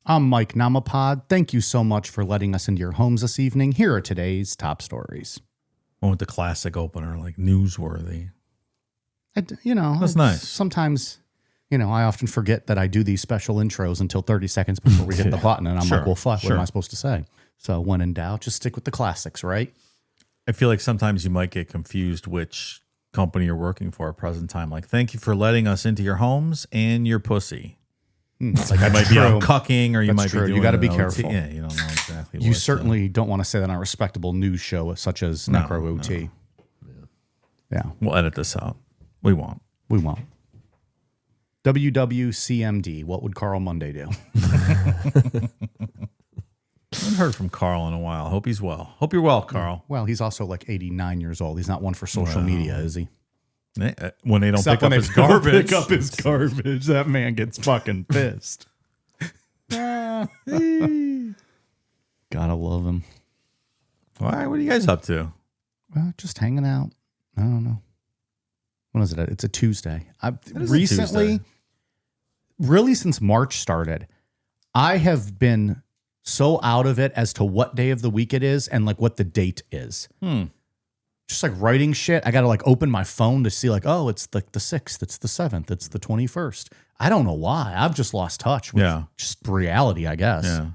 I'm Mike Namapod. Thank you so much for letting us into your homes this evening. Here are today's top stories. One with the classic opener, like newsworthy. That's nice. Sometimes, I often forget that I do these special intros until 30 seconds before we hit the button. And I'm like, well, fuck, what am I supposed to say? So when in doubt, just stick with the classics, right? I feel like sometimes you might get confused which company you're working for at present time. Like, thank you for letting us into your homes and your pussy. Like I might be out cucking, or you might be doing. You got to be careful. Yeah, you don't know exactly. You certainly don't want to say that on a respectable news show such as Necro OT. Yeah, we'll edit this out. We won't. WWCMD. What would Carl Monday do? I haven't heard from Carl in a while. Hope he's well. Hope you're well, Carl. Well, he's also like 89 years old. He's not one for social media, is he? When they don't Except pick up his garbage. That man gets fucking pissed. Gotta love him. Why? What are you guys up to? Well, just hanging out. I don't know. When is it? It's a Tuesday. Really since March started, I have been so out of it as to what day of the week it is and like what the date is. Just like writing shit. I got to like open my phone to see like, oh, it's like the 6th, it's the 7th, it's the 21st. I don't know why. I've just lost touch with just reality, I guess. Yeah.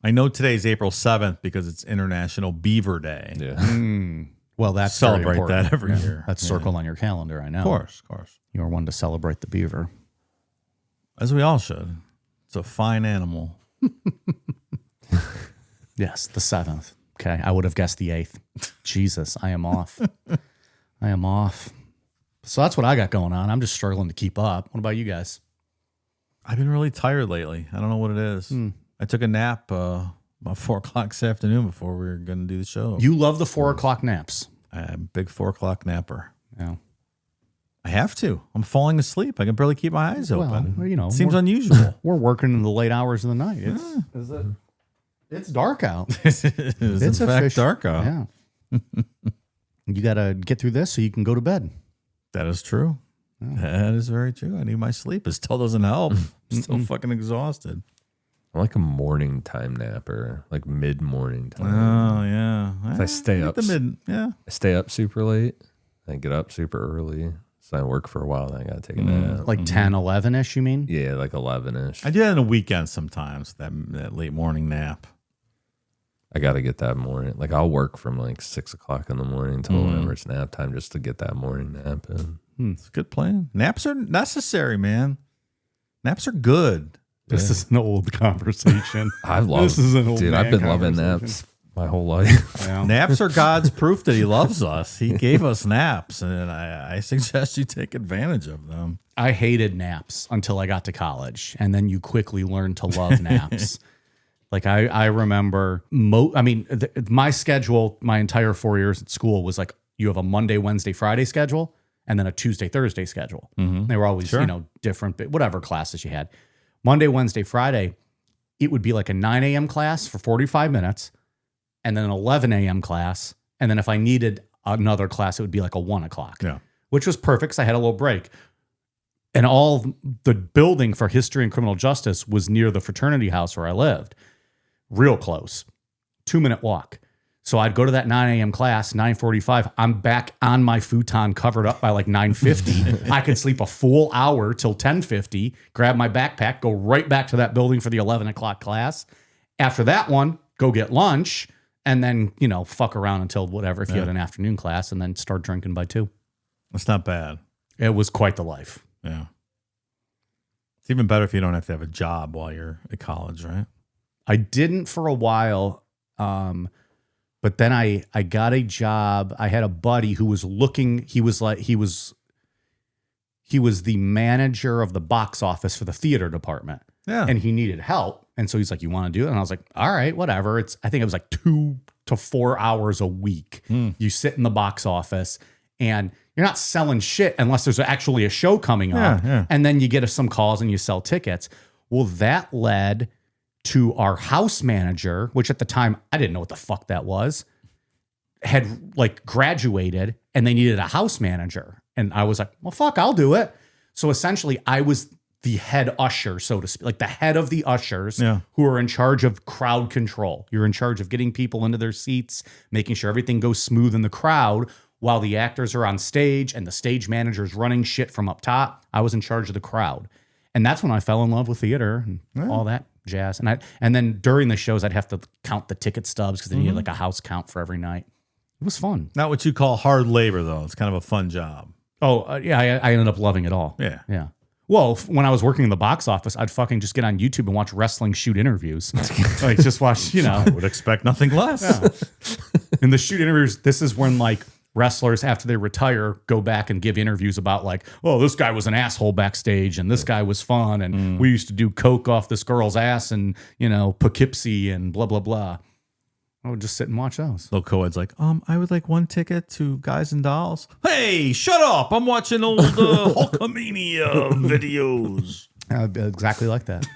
I know today's April 7th because it's International Beaver Day. Yeah. Well, that's celebrate that every year. That's circled on your calendar, I know. Of course. You're one to celebrate the beaver. As we all should. It's a fine animal. Yes, the 7th. Okay, I would have guessed the 8th. Jesus, I am off. So that's what I got going on. I'm just struggling to keep up. What about you guys? I've been really tired lately. I don't know what it is. I took a nap about 4 o'clock this afternoon before we were going to do the show. You love the 4 o'clock naps. I'm a big 4 o'clock napper. Yeah. I have to. I'm falling asleep. I can barely keep my eyes open. Well, it seems unusual. We're working in the late hours of the night. It's dark out. It's in fact dark out. Yeah. You got to get through this so you can go to bed. That is true. Yeah. That is very true. I need my sleep. It still doesn't help. I'm still fucking exhausted. I'm like a morning time napper, like mid-morning time. Oh, yeah. I stay up. I stay up super late. I get up super early. So I work for a while, then I got to take a nap. Like 10, 11-ish, you mean? Yeah, like 11-ish. I do that on the weekend sometimes, that late morning nap. I got to get that morning. Like I'll work from like 6 o'clock in the morning until whenever it's nap time just to get that morning nap in. It's a good plan. Naps are necessary, man. Naps are good. This is an old conversation. I've been loving naps my whole life. Yeah. Naps are God's proof that he loves us. He gave us naps, and I suggest you take advantage of them. I hated naps until I got to college, and then you quickly learn to love naps. Like I remember, my schedule, my entire 4 years at school was like, you have a Monday, Wednesday, Friday schedule, and then a Tuesday, Thursday schedule. They were always, different, but whatever classes you had. Monday, Wednesday, Friday, it would be like a 9 a.m. class for 45 minutes, and then an 11 a.m. class. And then if I needed another class, it would be like a 1 o'clock, which was perfect because I had a little break. And all the building for history and criminal justice was near the fraternity house where I lived. Real close, 2-minute walk. So I'd go to that 9 a.m. class, 9:45. I'm back on my futon covered up by like 9:50. I could sleep a full hour till 10:50, grab my backpack, go right back to that building for the 11 o'clock class. After that one, go get lunch, and then, fuck around until whatever, if you had an afternoon class, and then start drinking by 2. That's not bad. It was quite the life. Yeah. It's even better if you don't have to have a job while you're at college, right? I didn't for a while, but then I got a job. I had a buddy who was looking. He was the manager of the box office for the theater department. Yeah, and he needed help, and so he's like, "You want to do it?" And I was like, "All right, whatever." I think it was like 2 to 4 hours a week. You sit in the box office, and you're not selling shit unless there's actually a show coming up, and then you get some calls and you sell tickets. Well, that led to our house manager, which at the time, I didn't know what the fuck that was, had like graduated and they needed a house manager. And I was like, well, fuck, I'll do it. So essentially I was the head usher, so to speak, like the head of the ushers Yeah. who are in charge of crowd control. You're in charge of getting people into their seats, making sure everything goes smooth in the crowd while the actors are on stage and the stage manager's running shit from up top. I was in charge of the crowd. And that's when I fell in love with theater and all that jazz. And then during the shows, I'd have to count the ticket stubs because they needed like a house count for every night. It was fun. Not what you call hard labor, though. It's kind of a fun job. Oh, yeah, I ended up loving it all. Yeah. Yeah. Well, when I was working in the box office, I'd fucking just get on YouTube and watch wrestling shoot interviews. Like just watch, I would expect nothing less. In the shoot interviews, this is when like wrestlers, after they retire, go back and give interviews about like, oh, this guy was an asshole backstage and this guy was fun. And we used to do coke off this girl's ass and, Poughkeepsie and blah, blah, blah. I would just sit and watch those. Little co-ed's like, I would like one ticket to Guys and Dolls. Hey, shut up. I'm watching old Hulkamania videos. Exactly like that.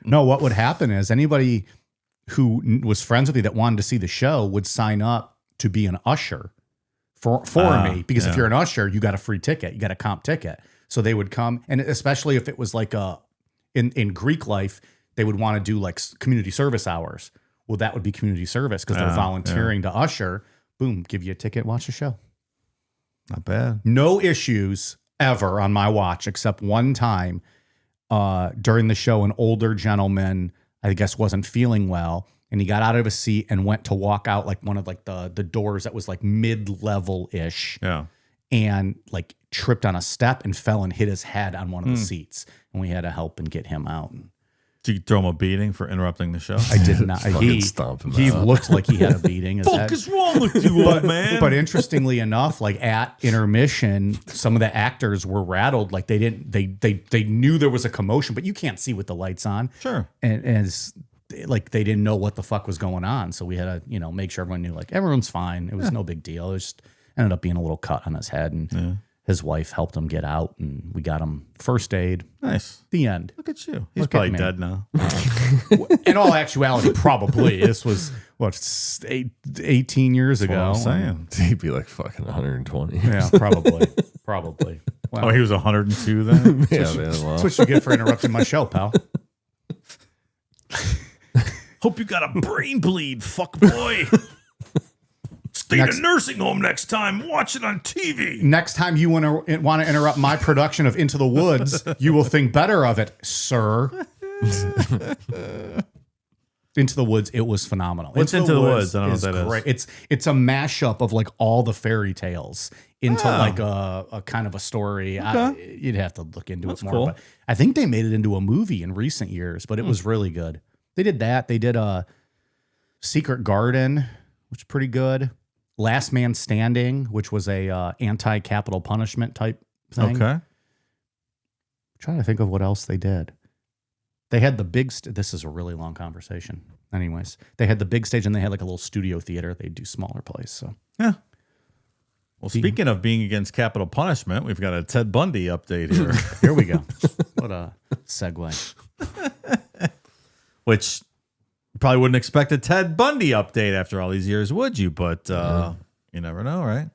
No, what would happen is anybody who was friends with me that wanted to see the show would sign up to be an usher for me. Because if you're an usher, you got a free ticket. You got a comp ticket. So they would come, and especially if it was like in Greek life, they would want to do like community service hours. Well, that would be community service because they're volunteering to usher. Boom, give you a ticket, watch the show. Not bad. No issues ever on my watch, except one time during the show, an older gentleman, I guess, wasn't feeling well, and he got out of his seat and went to walk out like one of like the doors that was like mid-level-ish. Yeah. And like tripped on a step and fell and hit his head on one of the seats. And we had to help and get him out. Did you throw him a beating for interrupting the show? I did not. He looked like he had a beating. What the fuck is wrong with you, old man? But interestingly enough, like at intermission, some of the actors were rattled. Like they knew there was a commotion, but you can't see with the lights on. Sure. And it's like they didn't know what the fuck was going on. So we had to, make sure everyone knew like everyone's fine. It was no big deal. It just ended up being a little cut on his head, and his wife helped him get out, and we got him first aid. Nice. The end. Look at you. He's probably dead now. In all actuality, probably. This was, 18 years ago. That's what I'm saying. He'd be like fucking 120. Yeah, probably. Wow. Oh, he was 102 then? Yeah, man. Well. That's what you get for interrupting my show, pal. Hope you got a brain bleed, fuck boy. Stay in a nursing home next time. Watch it on TV. Next time you want to interrupt my production of Into the Woods, you will think better of it, sir. Into the Woods, it was phenomenal. What's Into the Woods? I don't know what that great. is. It's a mashup of like all the fairy tales into like a kind of a story. Okay. You'd have to look into it more. Cool. But I think they made it into a movie in recent years, but it was really good. They did that. They did a Secret Garden, which is pretty good. Last Man Standing, which was a anti-capital punishment type thing. Okay. I'm trying to think of what else they did. They had the big. This is a really long conversation. Anyways, they had the big stage and they had like a little studio theater. They do smaller plays. So yeah. Well, speaking of being against capital punishment, we've got a Ted Bundy update here. Here we go. What a segue. Which you probably wouldn't expect a Ted Bundy update after all these years, would you? But you never know, right?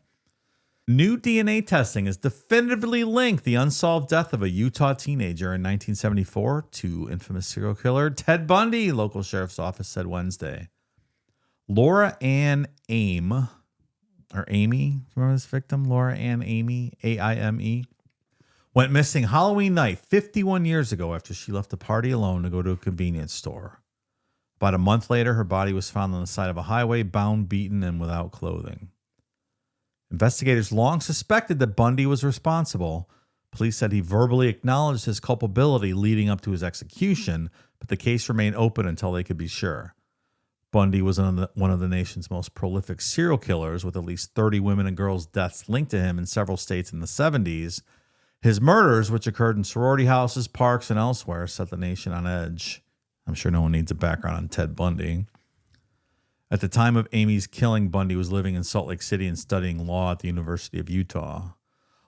New DNA testing has definitively linked the unsolved death of a Utah teenager in 1974 to infamous serial killer Ted Bundy, local sheriff's office said Wednesday. Laura Ann Aime, or Amy, remember this victim? Laura Ann Aime, A-I-M-E, went missing Halloween night 51 years ago after she left a party alone to go to a convenience store. About a month later, her body was found on the side of a highway, bound, beaten, and without clothing. Investigators long suspected that Bundy was responsible. Police said he verbally acknowledged his culpability leading up to his execution, but the case remained open until they could be sure. Bundy was one of the nation's most prolific serial killers, with at least 30 women and girls' deaths linked to him in several states in the 70s. His murders, which occurred in sorority houses, parks, and elsewhere, set the nation on edge. I'm sure no one needs a background on Ted Bundy. At the time of Amy's killing, Bundy was living in Salt Lake City and studying law at the University of Utah.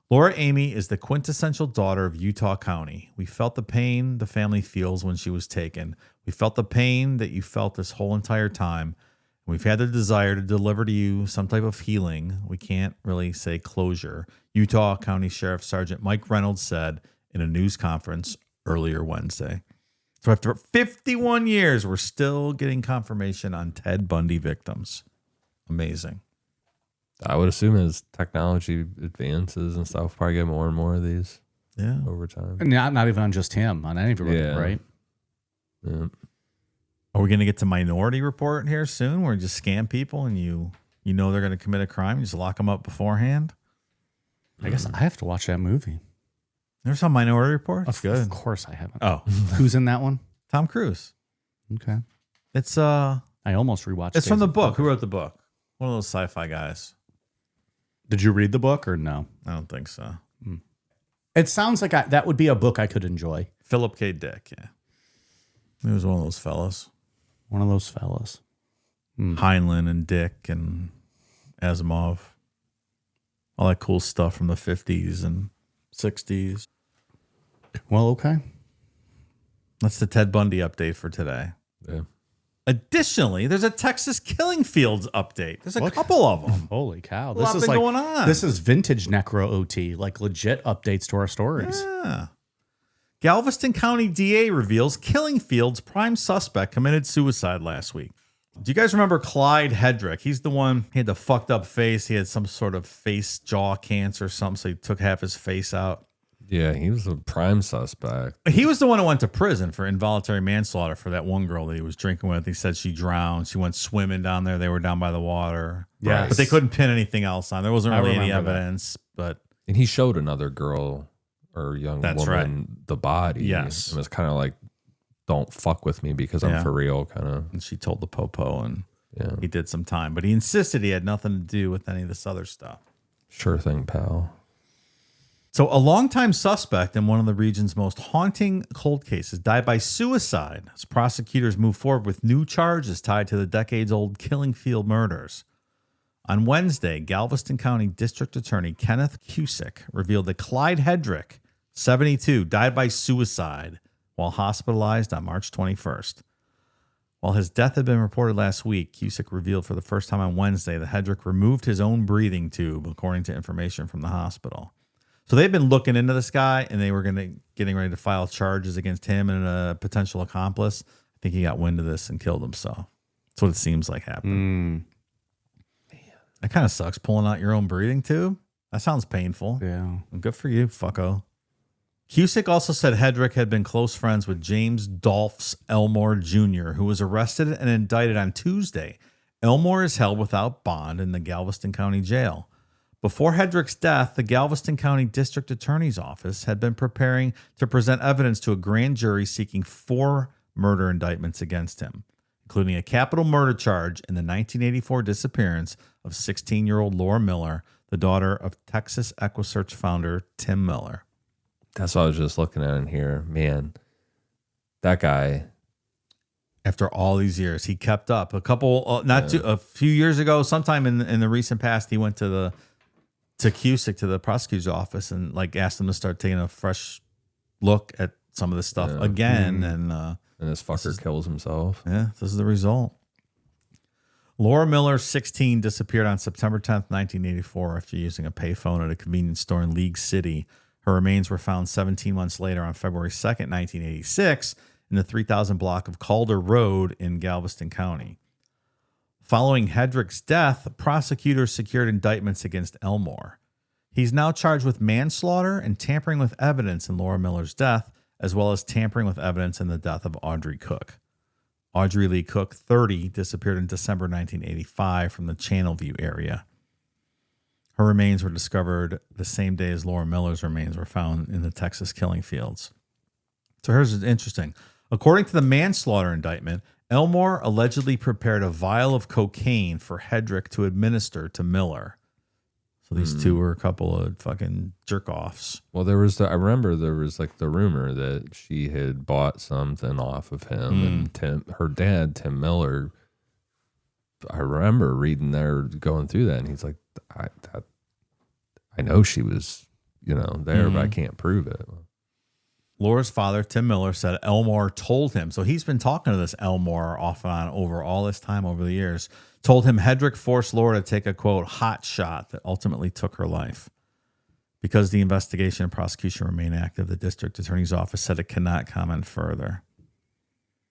Laura Aime is the quintessential daughter of Utah County. We felt the pain the family feels when she was taken. We felt the pain that you felt this whole entire time, We've had the desire to deliver to you some type of healing. We can't really say closure. Utah County Sheriff Sergeant Mike Reynolds said in a news conference earlier Wednesday. So after 51 years, we're still getting confirmation on Ted Bundy victims. Amazing. I would assume as technology advances and stuff, we'll probably get more and more of these over time. Not even on just him, on everybody, right? Yeah. Are we going to get to Minority Report here soon where you just scam people and you know they're going to commit a crime? You just lock them up beforehand? I guess I have to watch that movie. There's some Minority Report? That's good. Of course I haven't. Oh. Who's in that one? Tom Cruise. Okay. It's I almost rewatched It's from the book. Who wrote the book? One of those sci-fi guys. Did you read the book or no? I don't think so. It sounds like that would be a book I could enjoy. Philip K. Dick, yeah. He was one of those fellas. One of those fellas. Heinlein and Dick and Asimov. All that cool stuff from the 50s and 60s. Well, okay. That's the Ted Bundy update for today. Yeah. Additionally, there's a Texas killing fields update. There's a couple of them. Holy cow. This is going on. This is vintage Necro OT, like legit updates to our stories. Yeah. Galveston County DA reveals killing fields prime suspect committed suicide last week. Do you guys remember Clyde Hedrick? He's the one, he had the fucked up face. He had some sort of face jaw cancer or something, so he took half his face out. Yeah, he was a prime suspect. He was the one who went to prison for involuntary manslaughter for that one girl that he was drinking with. He said she drowned. She went swimming down there. They were down by the water. Yes. But they couldn't pin anything else on. There wasn't really any remember that. evidence. But And he showed another girl or young woman the body. Yes. It was kind of like, don't fuck with me because I'm for real, kind of. and she told the popo, and he did some time. But he insisted he had nothing to do with any of this other stuff. Sure thing, pal. So a longtime suspect in one of the region's most haunting cold cases died by suicide as prosecutors move forward with new charges tied to the decades-old killing field murders. On Wednesday, Galveston County District Attorney Kenneth Cusick revealed that Clyde Hedrick, 72, died by suicide while hospitalized on March 21st. While his death had been reported last week, Cusick revealed for the first time on Wednesday that Hedrick removed his own breathing tube, according to information from the hospital. So they've been looking into this guy, and they were getting ready to file charges against him and a potential accomplice. I think he got wind of this and killed himself. That's what it seems like happened. Man, that kind of sucks, pulling out your own breathing tube. That sounds painful. Yeah. Good for you, fucko. Cusick also said Hedrick had been close friends with James Dolphs Elmore Jr., who was arrested and indicted on Tuesday. Elmore is held without bond in the Galveston County Jail. Before Hedrick's death, the Galveston County District Attorney's Office had been preparing to present evidence to a grand jury seeking 4 murder indictments against him, including a capital murder charge in the 1984 disappearance of 16-year-old Laura Miller, the daughter of Texas EquiSearch founder Tim Miller. That's what I was just looking at in here. Man, that guy. After all these years, he kept up. A few years ago, sometime in the recent past, he went to Cusick, to the prosecutor's office, and like asked him to start taking a fresh look at some of this stuff again. And this fucker kills himself. Yeah, this is the result. Laura Miller, 16, disappeared on September 10th, 1984 after using a payphone at a convenience store in League City. Her remains were found 17 months later on February 2nd, 1986 in the 3000 block of Calder Road in Galveston County. Following Hedrick's death, prosecutors secured indictments against Elmore. He's now charged with manslaughter and tampering with evidence in Laura Miller's death, as well as tampering with evidence in the death of Audrey Cook. Audrey Lee Cook, 30, disappeared in December 1985 from the Channelview area. Her remains were discovered the same day as Laura Miller's remains were found in the Texas killing fields. So here's what's interesting. According to the manslaughter indictment, Elmore allegedly prepared a vial of cocaine for Hedrick to administer to Miller. So these two were a couple of fucking jerk-offs. Well, I remember there was like the rumor that she had bought something off of him, and her dad, Tim Miller, I remember reading there, going through that, and he's like, I know she was, there, but I can't prove it. Laura's father, Tim Miller, said Elmore told him. So he's been talking to this Elmore off and on over all this time over the years. Told him Hedrick forced Laura to take a, quote, hot shot that ultimately took her life. Because the investigation and prosecution remain active, the district attorney's office said it cannot comment further.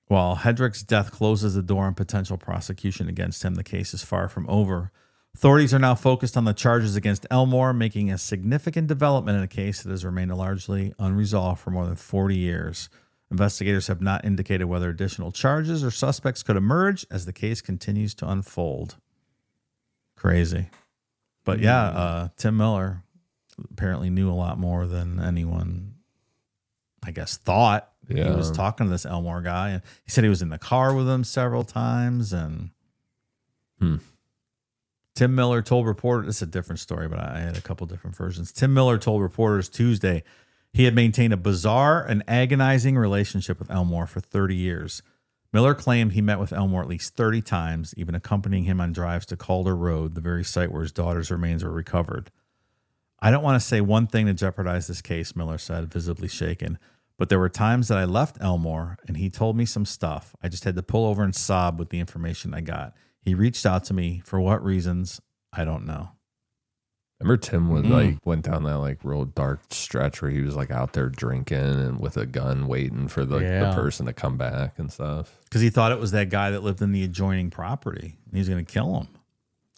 While Hedrick's death closes the door on potential prosecution against him, the case is far from over. Authorities are now focused on the charges against Elmore, making a significant development in a case that has remained largely unresolved for more than 40 years. Investigators have not indicated whether additional charges or suspects could emerge as the case continues to unfold. Crazy. But yeah, Tim Miller apparently knew a lot more than anyone, I guess, thought. Yeah. He was talking to this Elmore guy, and he said he was in the car with him several times. And Tim Miller told reporters, this is a different story, but I had a couple different versions. Tim Miller told reporters Tuesday he had maintained a bizarre and agonizing relationship with Elmore for 30 years. Miller claimed he met with Elmore at least 30 times, even accompanying him on drives to Calder Road, the very site where his daughter's remains were recovered. I don't want to say one thing to jeopardize this case, Miller said, visibly shaken, but there were times that I left Elmore and he told me some stuff. I just had to pull over and sob with the information I got. He reached out to me. For what reasons, I don't know. Remember Tim was like went down that like real dark stretch where he was like out there drinking and with a gun waiting for the person to come back and stuff. Because he thought it was that guy that lived in the adjoining property. And he was going to kill him.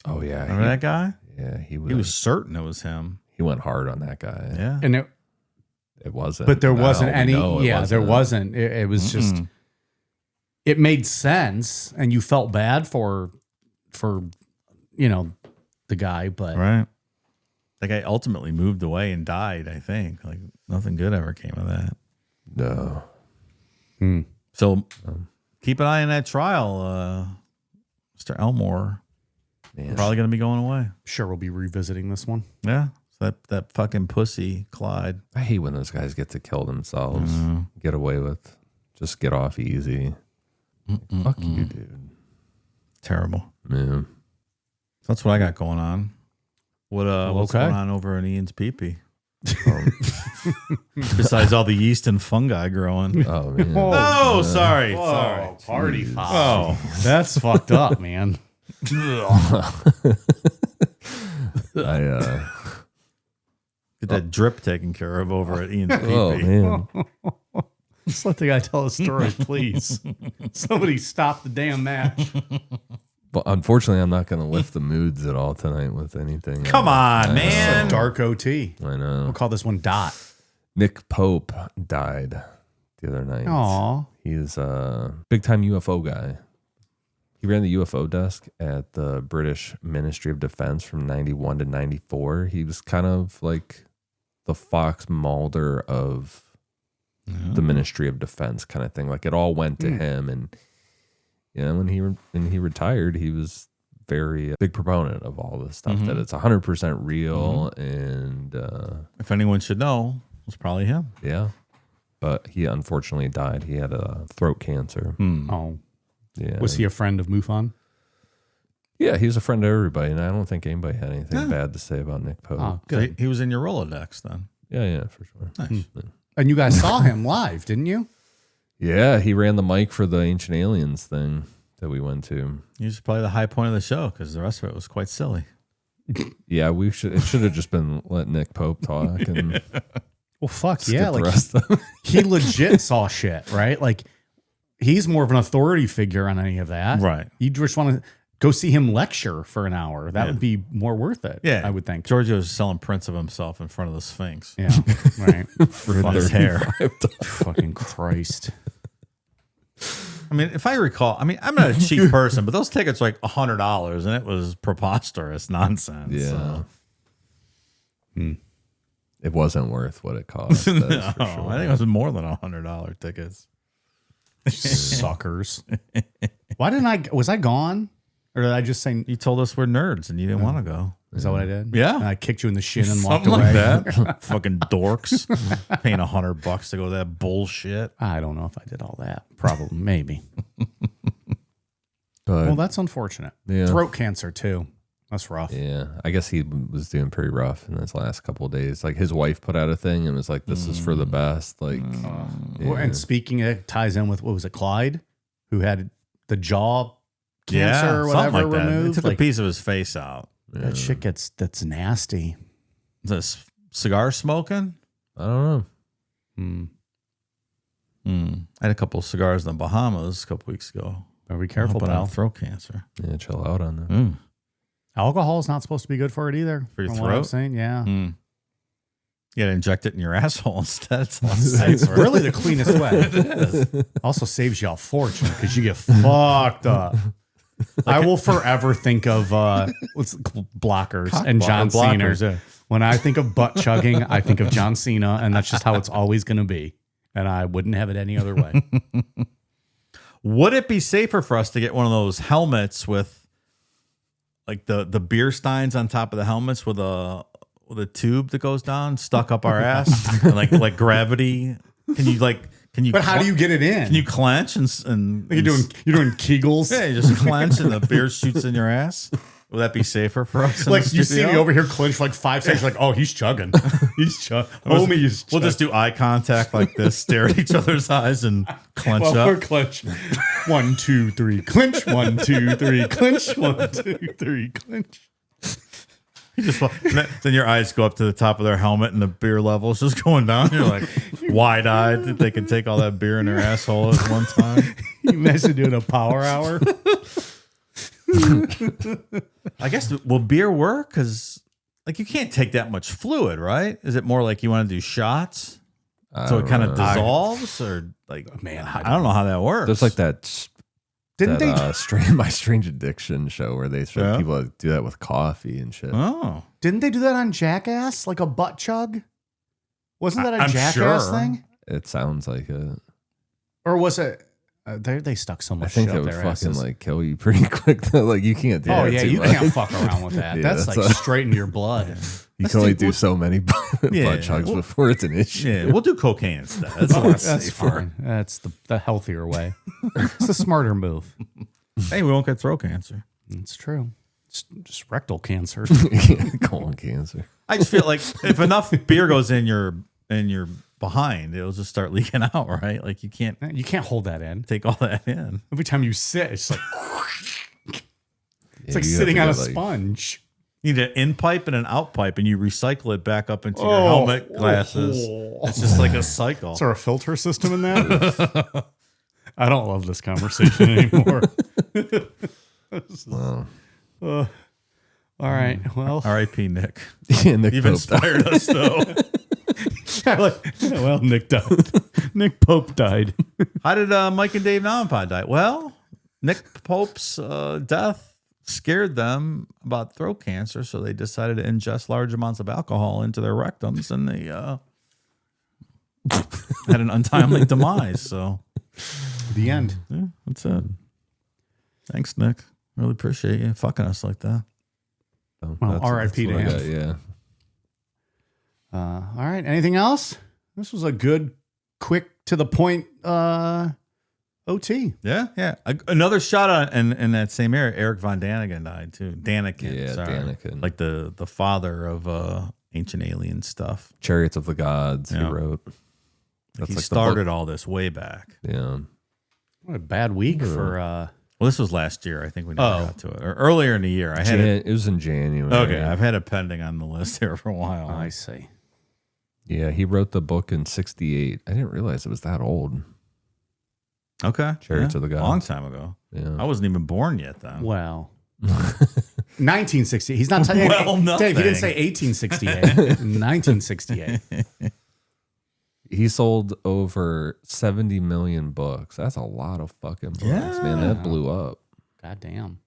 Oh yeah, Remember that guy? Yeah, he was certain it was him. He went hard on that guy. Yeah, And it wasn't. but there wasn't any. Yeah, there wasn't. It was just. It made sense, and you felt bad for the guy, but right. That guy ultimately moved away and died, I think. Like, nothing good ever came of that. No. So keep an eye on that trial, Mr. Elmore. Man. Probably going to be going away. sure we'll be revisiting this one. Yeah. So that fucking pussy, Clyde. I hate when those guys get to kill themselves, get away with, just get off easy. Fuck you, dude. Terrible. Yeah. That's what I got going on. What's okay. going on over in Ian's pee-pee? Besides all the yeast and fungi growing. Oh man. Oh, sorry. Sorry. Party foul. Oh, That's fucked up, man. I get that drip taken care of over at Ian's pee-pee. oh man. Just let the guy tell a story, please. Somebody stop the damn match. But unfortunately, I'm not going to lift the moods at all tonight with anything. Come on, It's man. a dark OT. I know. We'll call this one Dot. Nick Pope died the other night. Aw. He's a big time UFO guy. He ran the UFO desk at the British Ministry of Defense from 91 to 94. He was kind of like the Fox Mulder of the Ministry of Defense kind of thing. Like it all went to him. And when he retired, he was very big proponent of all this stuff, that it's 100% real. And If anyone should know, it's probably him. yeah, but he unfortunately died. He had a throat cancer. Oh. Yeah. Was he a friend of MUFON? Yeah, he was a friend of everybody, and I don't think anybody had anything bad to say about Nick Pope. Oh, So good. he was in your Rolodex then. Yeah, for sure. Nice. And you guys saw him live, didn't you? Yeah, he ran the mic for the Ancient Aliens thing that we went to. He was probably the high point of the show because the rest of it was quite silly. Yeah, it should have just been let Nick Pope talk and Well, fuck skip yeah. the Like rest of it. he legit saw shit, right? Like he's more of an authority figure on any of that. Right. You just want to go see him lecture for an hour. That would be more worth it. Yeah. I would think. Giorgio's selling prints of himself in front of the Sphinx. Yeah. Right. For his hair. Fucking Christ. I mean, if I recall, I'm not a cheap person, but those tickets were like $100 and it was preposterous nonsense. Yeah. So. It wasn't worth what it cost. That's for sure. I think it was more than $100 tickets. Suckers. Why didn't was I gone? Or did I just say, You told us we're nerds and you didn't want to go. is that what I did? Yeah. And I kicked you in the shin and walked Something away. like that. Fucking dorks. Paying $100 to go to that bullshit. I don't know if I did all that. Probably, maybe. But Well, that's unfortunate. Yeah. Throat cancer, too. That's rough. Yeah, I guess he was doing pretty rough in his last couple of days. Like his wife put out a thing and was like, "This is for the best." Like, Well, and speaking, it ties in with what was it, Clyde, who had the jaw cancer or whatever something like that. removed. They took a piece of his face out. That shit that's nasty. This cigar smoking? I don't know. I had a couple of cigars in the Bahamas a couple weeks ago. Be careful, But I pal. have throat cancer. Yeah, chill out on that. Alcohol is not supposed to be good for it either. For your from what I've throat? seen, yeah. You gotta inject it in your asshole instead. It's really the cleanest way. Also saves you a fortune because you get fucked up. I will forever think of blockers and John Cena. blockers, yeah. When I think of butt chugging, I think of John Cena, and that's just how it's always going to be. And I wouldn't have it any other way. Would it be safer for us to get one of those helmets with like the beer steins on top of the helmets with a tube that goes down stuck up our ass and like gravity? Can you? But how do you get it in? Can you clench and you're doing Kegels? Yeah, you just clench and the beer shoots in your ass. Will that be safer for us? in Like the you see studio? me over here clench for like 5 seconds, like, oh, he's chugging. He's chugging. Homie is We'll just do eye contact like this, stare at each other's eyes, and clench we're up. clenching. 1, 2, 3, clinch. 1, 2, 3, clinch. 1, 2, 3, clinch. Then your eyes go up to the top of their helmet, and the beer level's just going down. You're like wide-eyed that they can take all that beer in their asshole at one time. You imagine doing a power hour? I guess, will beer work? Because like you can't take that much fluid, right? Is it more like you want to do shots so it kind of dissolves, or like? Man, I don't know how that works. There's like that. Didn't they? My Strange Addiction show where they show people that do that with coffee and shit. Oh, Didn't they do that on Jackass? Like a butt chug? Wasn't that a I'm Jackass sure. thing? It sounds like it. Or was it? They stuck so I much think shit it up would their fucking asses. like kill you pretty quick. Though. Like you can't do. Oh that yeah, too you much. can't fuck around with that. Yeah, that's like straight into your blood. You can only do so many butt chugs before it's an issue. yeah. We'll do cocaine instead. That's a lot That's safer. fine. That's the healthier way. It's the smarter move. Hey, we won't get throat cancer. It's true. It's just rectal cancer. Colon cancer. I just feel like if enough beer goes in your behind, it'll just start leaking out, right? Like you can't You can't hold that in. take all that in. Every time you sit, it's like it's like you have sitting to on a get, like- sponge. You need an in pipe and an out pipe, and you recycle it back up into your helmet glasses. It's just like a cycle. Is there a filter system in that? I don't love this conversation anymore. Wow. All right. Well, R.I.P. Nick. Yeah, Nick You've Pope inspired us, though. well, Nick died. Nick Pope died. How did Mike and Dave Namampod die? Well, Nick Pope's death scared them about throat cancer, so they decided to ingest large amounts of alcohol into their rectums, and they had an untimely demise. So, The end. yeah, that's it. Thanks, Nick. Really appreciate you fucking us like that. So Well, that's R.I.P. what to I him. got, yeah. All right. Anything else? This was a good, quick, to the point OT. Yeah, yeah. Another shot on in that same area. Eric Von Daniken died too. Daniken, Yeah, sorry. Daniken. Like the father of Ancient Alien stuff. Chariots of the Gods, Yeah. he wrote. That's He like started all this way back. the book. Yeah. What a bad week for. Well, this was last year. I think we never got to it, or earlier in the year. I had it. It was in January. Okay, I've had it pending on the list here for a while. I see. Yeah, he wrote the book in 1968. I didn't realize it was that old. Okay, Chariots of the Gods. long time ago. Yeah. I wasn't even born yet then. Well, 1960. He's not telling Well, Dave, he didn't nothing. say 1868. 1968. He sold over 70 million books. That's a lot of fucking books, man. That blew up. God damn.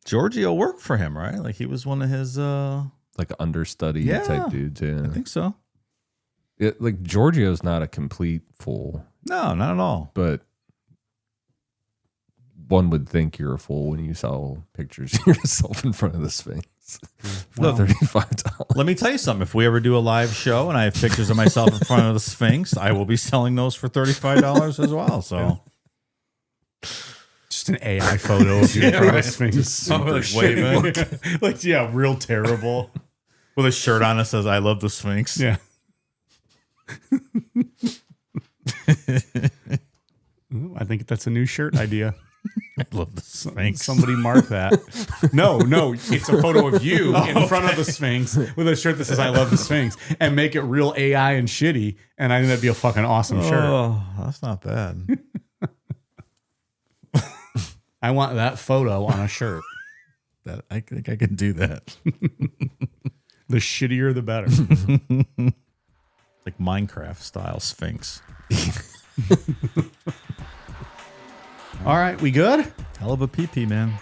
Giorgio worked for him, right? Like he was one of his. Like understudy Yeah. type dude, too. I think so. Like Giorgio's not a complete fool, No, not at all. but one would think you're a fool when you saw pictures of yourself in front of the Sphinx for $35. Let me tell you something. If we ever do a live show and I have pictures of myself in front of the Sphinx, I will be selling those for $35 as well. So Just just an AI photo of you in front of a Sphinx. Like waving Like, yeah, real terrible. with a shirt on that says "I love the Sphinx." Yeah. Ooh, I think that's a new shirt idea. I love the Sphinx. Somebody mark that. No, it's a photo of you in front of the Sphinx with a shirt that says "I love the Sphinx" and make it real AI and shitty. And I think that'd be a fucking awesome shirt. Oh, that's not bad. I want that photo on a shirt. That I think I can do that. The shittier, the better. Like Minecraft style Sphinx. All right, we good? Hell of a PP, man.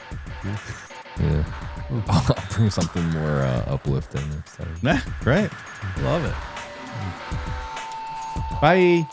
Yeah. I'll bring something more uplifting next time. Great. Love it. Bye.